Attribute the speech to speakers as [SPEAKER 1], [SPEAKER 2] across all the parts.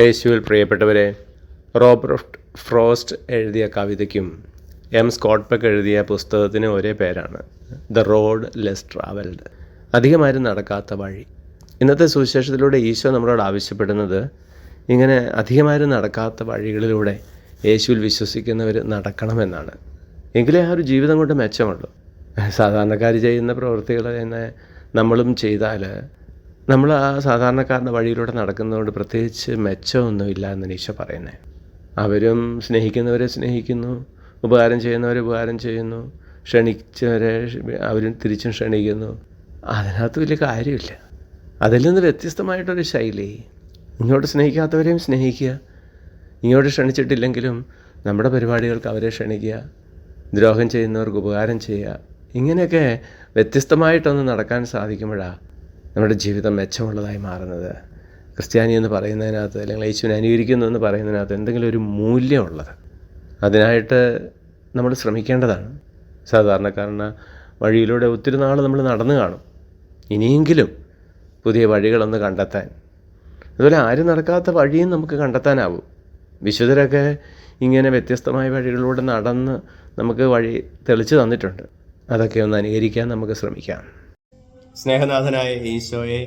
[SPEAKER 1] യേശുവിൽ പ്രിയപ്പെട്ടവരെ, Robert frost എഴുതിയ കവിതയ്ക്കും സ്കോട്ട് പെക്ക് എഴുതിയ പുസ്തകത്തിനും ഒരേ പേരാണ്, ദ റോഡ് ലെസ് ട്രാവൽഡ്. അധികമാരും നടക്കാത്ത വഴി. ഇന്നത്തെ സുവിശേഷത്തിലൂടെ ഈശോ നമ്മളോട് ആവശ്യപ്പെടുന്നത് ഇങ്ങനെ അധികമാരും നടക്കാത്ത വഴികളിലൂടെ യേശുവിൽ വിശ്വസിക്കുന്നവർ നടക്കണമെന്നാണ്. എങ്കിലേ ആ ഒരു ജീവിതം കൊണ്ട് മെച്ചമുള്ളൂ. സാധാരണക്കാർ ചെയ്യുന്ന പ്രവൃത്തികൾ തന്നെ നമ്മളും ചെയ്താൽ നമ്മൾ ആ സാധാരണക്കാരൻ്റെ വഴിയിലൂടെ നടക്കുന്നതുകൊണ്ട് പ്രത്യേകിച്ച് മെച്ചമൊന്നുമില്ല എന്നാണ് ഈശോ പറയുന്നത്. അവരും സ്നേഹിക്കുന്നവരെ സ്നേഹിക്കുന്നു, ഉപകാരം ചെയ്യുന്നവരെ ഉപകാരം ചെയ്യുന്നു, ക്ഷണിച്ചവരെ അവരും തിരിച്ചും ക്ഷണിക്കുന്നു. അതിനകത്ത് വലിയ കാര്യമില്ല. അതിൽ നിന്ന് വ്യത്യസ്തമായിട്ടൊരു ശൈലി, ഇങ്ങോട്ട് സ്നേഹിക്കാത്തവരെയും സ്നേഹിക്കുക, ഇങ്ങോട്ട് ക്ഷണിച്ചിട്ടില്ലെങ്കിലും നമ്മുടെ പരിപാടികൾക്ക് അവരെ ക്ഷണിക്കുക, ദ്രോഹം ചെയ്യുന്നവർക്ക് ഉപകാരം ചെയ്യുക. ഇങ്ങനെയൊക്കെ വ്യത്യസ്തമായിട്ടൊന്ന് നടക്കാൻ സാധിക്കുമ്പോഴാണ് നമ്മുടെ ജീവിതം മെച്ചമുള്ളതായി മാറുന്നത്. ക്രിസ്ത്യാനി എന്ന് പറയുന്നതിനകത്ത്, അല്ലെങ്കിൽ യേശുവിനെ അനുകരിക്കുന്നു എന്ന് പറയുന്നതിനകത്ത് എന്തെങ്കിലും ഒരു മൂല്യമുള്ളത്. അതിനായിട്ട് നമ്മൾ ശ്രമിക്കേണ്ടതാണ്. സാധാരണക്കാരന് വഴിയിലൂടെ ഒത്തിരി നാൾ നമ്മൾ നടന്നു കാണും. ഇനിയെങ്കിലും പുതിയ വഴികളൊന്ന് കണ്ടെത്താൻ, അതുപോലെ ആരും നടക്കാത്ത വഴിയും നമുക്ക് കണ്ടെത്താനാവും. വിശുദ്ധരൊക്കെ ഇങ്ങനെ വ്യത്യസ്തമായ വഴികളിലൂടെ നടന്ന് നമുക്ക് വഴി തെളിച്ചു തന്നിട്ടുണ്ട്. അതൊക്കെ ഒന്ന് അനുകരിക്കാൻ നമുക്ക് ശ്രമിക്കാം. സ്നേഹനാഥനായ ഈശോയെ,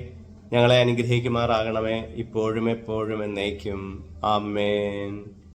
[SPEAKER 1] ഞങ്ങളെ അനുഗ്രഹിക്കുമാറാകണമേ, ഇപ്പോഴും എപ്പോഴും എന്നേക്കും. ആമേൻ.